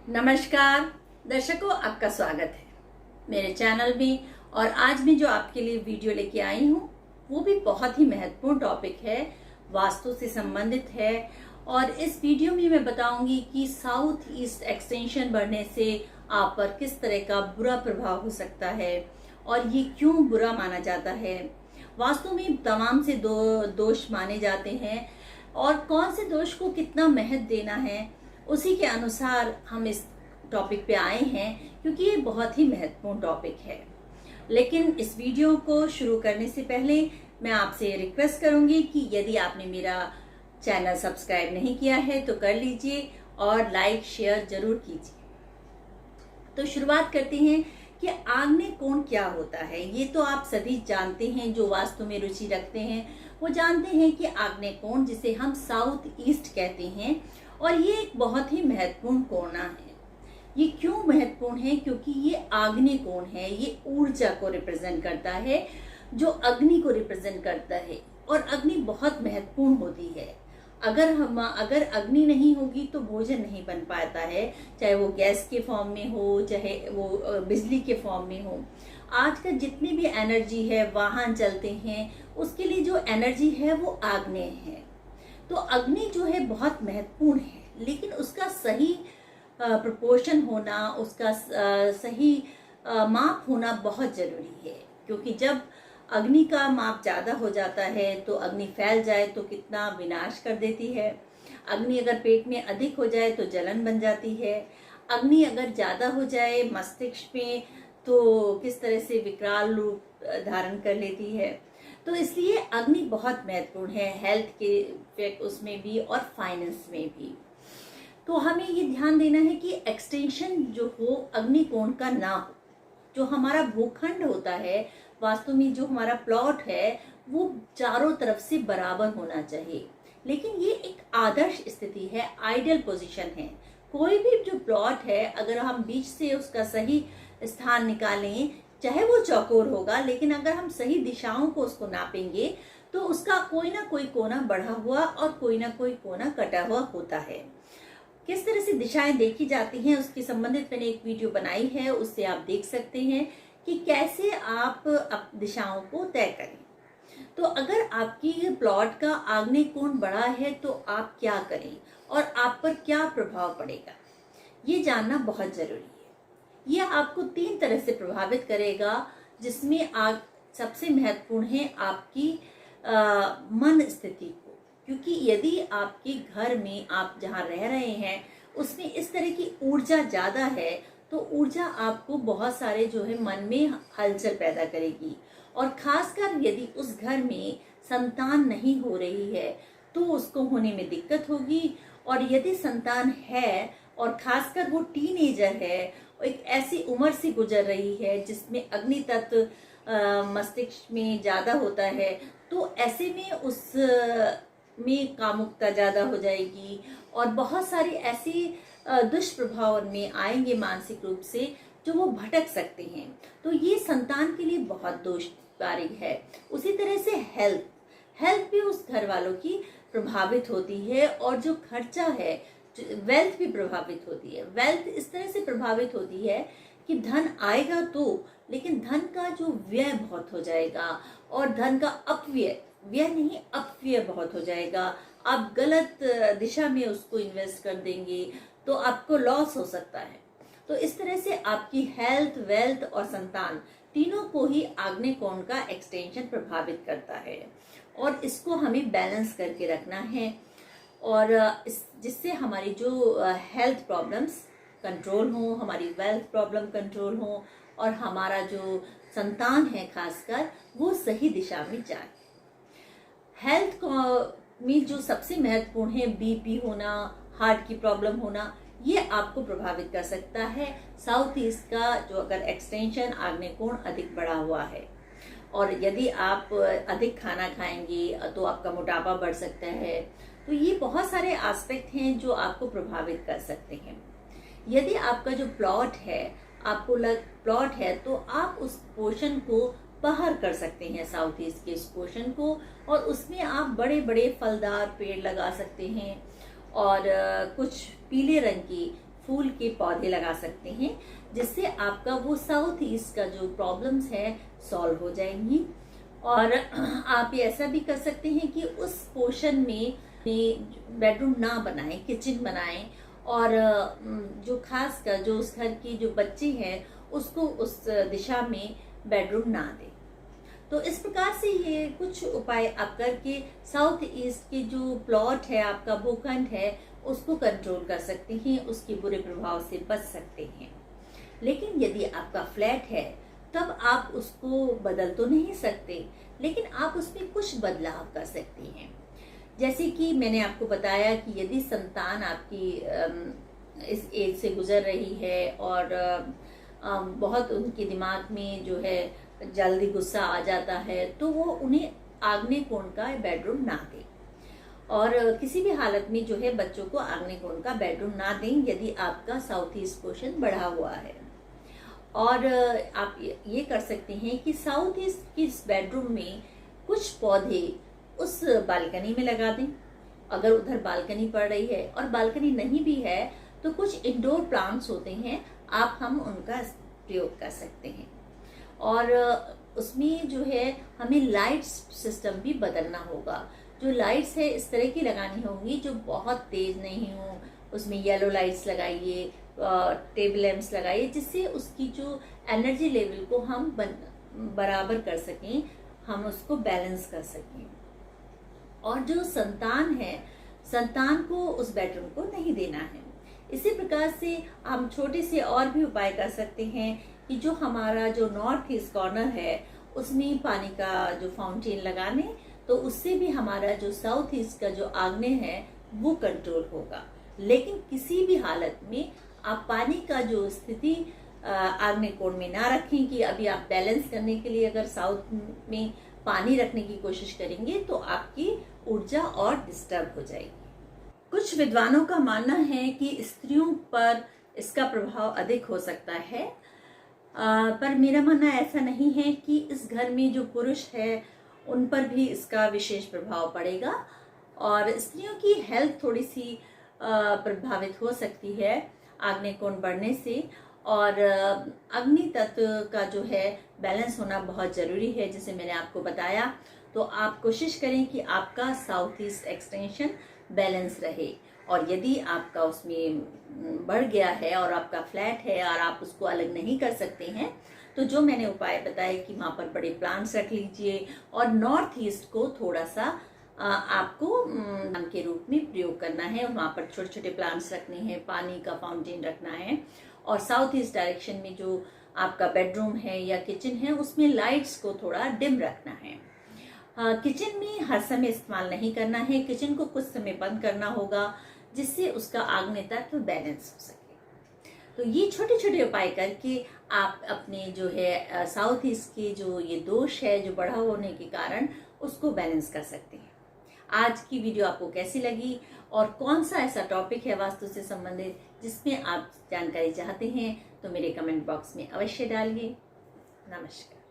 नमस्कार दर्शकों, आपका स्वागत है मेरे चैनल में। और आज मैं जो आपके लिए वीडियो लेके आई हूँ वो भी बहुत ही महत्वपूर्ण टॉपिक है, वास्तु से संबंधित है। और इस वीडियो में मैं बताऊंगी कि साउथ ईस्ट एक्सटेंशन बढ़ने से आप पर किस तरह का बुरा प्रभाव हो सकता है और ये क्यों बुरा माना जाता है। वास्तु में तमाम से दोष माने जाते हैं और कौन से दोष को कितना महत्व देना है उसी के अनुसार हम इस टॉपिक पे आए हैं, क्योंकि ये बहुत ही महत्वपूर्ण टॉपिक है। लेकिन इस वीडियो को शुरू करने से पहले मैं आपसे रिक्वेस्ट करूंगी कि यदि आपने मेरा चैनल सब्सक्राइब नहीं किया है तो कर लीजिए और लाइक शेयर जरूर कीजिए। तो शुरुआत करते हैं कि आग्नेय कोण क्या होता है। ये तो आप सभी जानते हैं, जो वास्तु में रुचि रखते हैं वो जानते हैं कि आग्नेय कोण, जिसे हम साउथ ईस्ट कहते हैं, और ये एक बहुत ही महत्वपूर्ण कोण है। ये क्यों महत्वपूर्ण है? क्योंकि ये आग्नेय कोण है, ये ऊर्जा को रिप्रेजेंट करता है, जो अग्नि को रिप्रेजेंट करता है। और अग्नि बहुत महत्वपूर्ण होती है। अगर अग्नि नहीं होगी तो भोजन नहीं बन पाता है, चाहे वो गैस के फॉर्म में हो, चाहे वो बिजली के फॉर्म में हो। आज का जितनी भी एनर्जी है, वाहन चलते हैं, उसके लिए जो एनर्जी है वो आग्नेय है। तो अग्नि जो है बहुत महत्वपूर्ण है, लेकिन उसका सही प्रोपोर्शन होना, उसका सही माप होना बहुत जरूरी है। क्योंकि जब अग्नि का माप ज्यादा हो जाता है तो अग्नि फैल जाए तो कितना विनाश कर देती है। अग्नि अगर पेट में अधिक हो जाए तो जलन बन जाती है। अग्नि अगर ज्यादा हो जाए मस्तिष्क में तो किस तरह से विकराल रूप धारण कर लेती है। तो इसलिए अग्नि बहुत महत्वपूर्ण है, हेल्थ के उसमें भी और फाइनेंस में भी। तो हमें ये ध्यान देना है कि एक्सटेंशन जो हो अग्नि कोण का ना हो। जो हमारा भूखंड होता है, वास्तु में जो हमारा प्लॉट है, वो चारों तरफ से बराबर होना चाहिए। लेकिन ये एक आदर्श स्थिति है, आइडियल पोजीशन है। कोई भी जो प्लॉट है, अगर हम बीच से उसका सही स्थान निकालें, चाहे वो चौकोर होगा, लेकिन अगर हम सही दिशाओं को उसको नापेंगे तो उसका कोई ना कोई कोना बढ़ा हुआ और कोई ना कोई कोना कटा हुआ होता है। किस तरह से दिशाएं देखी जाती हैं उसके संबंधित मैंने एक वीडियो बनाई है, उससे आप देख सकते हैं कि कैसे आप दिशाओं को तय करें। तो अगर आपकी प्लॉट का आग्नेय कोण बड़ा है तो आप क्या करें और आप पर क्या प्रभाव पड़ेगा, ये जानना बहुत जरूरी है। यह आपको 3 तरह से प्रभावित करेगा, जिसमें सबसे महत्वपूर्ण है आपकी मन स्थिति को। क्योंकि यदि आपके घर में आप जहाँ रह रहे हैं उसमें इस तरह की ऊर्जा ज्यादा है तो ऊर्जा आपको बहुत सारे जो है मन में हलचल पैदा करेगी। और खासकर यदि उस घर में संतान नहीं हो रही है तो उसको होने में दिक्कत होगी। और यदि संतान है और खासकर वो टीनेजर है, एक ऐसी उम्र से गुजर रही है जिसमें अग्नि तत्व मस्तिष्क में ज्यादा होता है, तो ऐसे में उस में कामुकता ज्यादा हो जाएगी और बहुत सारी ऐसी दुष्प्रभाव में आएंगे मानसिक रूप से, जो वो भटक सकते हैं। तो ये संतान के लिए बहुत दोषकारी है। उसी तरह से हेल्थ भी उस घर वालों की प्रभावित होती है, और जो खर्चा है, वेल्थ भी प्रभावित होती है। वेल्थ इस तरह से प्रभावित होती है कि धन आएगा तो, लेकिन धन का जो व्यय बहुत हो जाएगा, और धन का अपव्यय बहुत हो जाएगा। आप गलत दिशा में उसको इन्वेस्ट कर देंगे तो आपको लॉस हो सकता है। तो इस तरह से आपकी हेल्थ, वेल्थ और संतान तीनों को ही आग्नेय कोण का एक्सटेंशन प्रभावित करता है, और इसको हमें बैलेंस करके रखना है। और जिससे हमारी जो हेल्थ प्रॉब्लम्स कंट्रोल हो, हमारी वेल्थ प्रॉब्लम कंट्रोल हो, और हमारा जो संतान है खासकर वो सही दिशा में जाए। हेल्थ में जो सबसे महत्वपूर्ण है, बीपी होना, हार्ट की प्रॉब्लम होना, ये आपको प्रभावित कर सकता है साउथ ईस्ट का जो अगर एक्सटेंशन आग्नेय कोण अधिक बढ़ा हुआ है। और यदि आप अधिक खाना खाएंगे तो आपका मोटापा बढ़ सकता है। तो ये बहुत सारे एस्पेक्ट हैं जो आपको प्रभावित कर सकते हैं। यदि आपका जो प्लॉट है, प्लॉट है तो आप उस पोर्शन को बाहर कर सकते हैं, साउथ ईस्ट के इस पोर्शन को, और उसमें आप बड़े बड़े फलदार पेड़ लगा सकते हैं। और कुछ पीले रंग की फूल के पौधे लगा सकते हैं, जिससे आपका वो साउथ ईस्ट का जो प्रॉब्लम्स है सॉल्व हो जाएंगी। और आप ये ऐसा भी कर सकते हैं कि उस पोर्शन में बेडरूम ना बनाएं, किचन बनाएं, और जो खास कर जो उस घर की जो बच्चे हैं उसको उस दिशा में बेडरूम ना दें। तो इस प्रकार से ये कुछ उपाय आप करके साउथ ईस्ट के जो प्लॉट है, आपका भूखंड है, उसको कंट्रोल कर सकते हैं, उसके बुरे प्रभाव से बच सकते हैं। लेकिन यदि आपका फ्लैट है तब आप उसको बदल तो नहीं सकते, लेकिन आप उसमें कुछ बदलाव कर सकते हैं। जैसे कि मैंने आपको बताया कि यदि संतान आपकी इस एज से गुजर रही है और बहुत उनके दिमाग में जो है जल्दी गुस्सा आ जाता है, तो वो उन्हें आग्नेय कोण का बेडरूम ना दे। और किसी भी हालत में जो है बच्चों को आग्नेय कोण का बेडरूम ना दें यदि आपका साउथ ईस्ट पोर्शन बढ़ा हुआ है। और आप ये कर सकते हैं कि साउथ ईस्ट की इस बेडरूम में कुछ पौधे उस बालकनी में लगा दें, अगर उधर बालकनी पड़ रही है, और बालकनी नहीं भी है तो कुछ इंडोर प्लांट्स होते हैं, हम उनका प्रयोग कर सकते हैं। और उसमें जो है हमें लाइट्स सिस्टम भी बदलना होगा। जो लाइट्स है इस तरह की लगानी होंगी जो बहुत तेज नहीं हो, उसमें येलो लाइट्स लगाइए, टेबल लैंप्स लगाइए, जिससे उसकी जो एनर्जी लेवल को हम बराबर कर सकें, हम उसको बैलेंस कर सकें। और जो संतान है, संतान को उस बेडरूम को नहीं देना है। इसी प्रकार से हम छोटे से और भी उपाय कर सकते हैं कि जो हमारा जो नॉर्थ ईस्ट कॉर्नर है उसमें पानी का जो फाउंटेन लगाने, तो उससे भी हमारा जो साउथ ईस्ट का जो आग्नेय है वो कंट्रोल होगा। लेकिन किसी भी हालत में आप पानी का जो स्थिति आग्नेय कोण में ना रखें कि अभी आप बैलेंस करने के लिए अगर साउथ में पानी रखने की कोशिश करेंगे तो आपकी ऊर्जा और डिस्टर्ब हो जाएगी। कुछ विद्वानों का मानना है कि स्त्रियों पर इसका प्रभाव अधिक हो सकता है, पर मेरा मानना ऐसा नहीं है कि इस घर में जो पुरुष है उन पर भी इसका विशेष प्रभाव पड़ेगा। और स्त्रियों की हेल्थ थोड़ी सी प्रभावित हो सकती है आग्नेय कोण बढ़ने से। और अग्नि तत्व का जो है बैलेंस होना बहुत जरूरी है, जैसे मैंने आपको बताया। तो आप कोशिश करें कि आपका साउथ ईस्ट एक्सटेंशन बैलेंस रहे। और यदि आपका उसमें बढ़ गया है और आपका फ्लैट है और आप उसको अलग नहीं कर सकते हैं, तो जो मैंने उपाय बताए कि वहाँ पर बड़े प्लांट्स रख लीजिए, और नॉर्थ ईस्ट को थोड़ा सा आपको के रूप में प्रयोग करना है। वहाँ पर छोटे छोटे प्लांट्स रखने हैं, पानी का फाउंटेन रखना है। और साउथ ईस्ट डायरेक्शन में जो आपका बेडरूम है या किचन है उसमें लाइट्स को थोड़ा डिम रखना है। किचन में हर समय इस्तेमाल नहीं करना है, किचन को कुछ समय बंद करना होगा, जिससे उसका आग्नेय तत्व बैलेंस हो सके। तो ये छोटे छोटे उपाय करके आप अपने जो है साउथ ईस्ट के जो ये दोष है जो बढ़ा होने के कारण, उसको बैलेंस कर सकते हैं। आज की वीडियो आपको कैसी लगी और कौन सा ऐसा टॉपिक है वास्तु से संबंधित जिसमें आप जानकारी चाहते हैं, तो मेरे कमेंट बॉक्स में अवश्य डालिए। नमस्कार।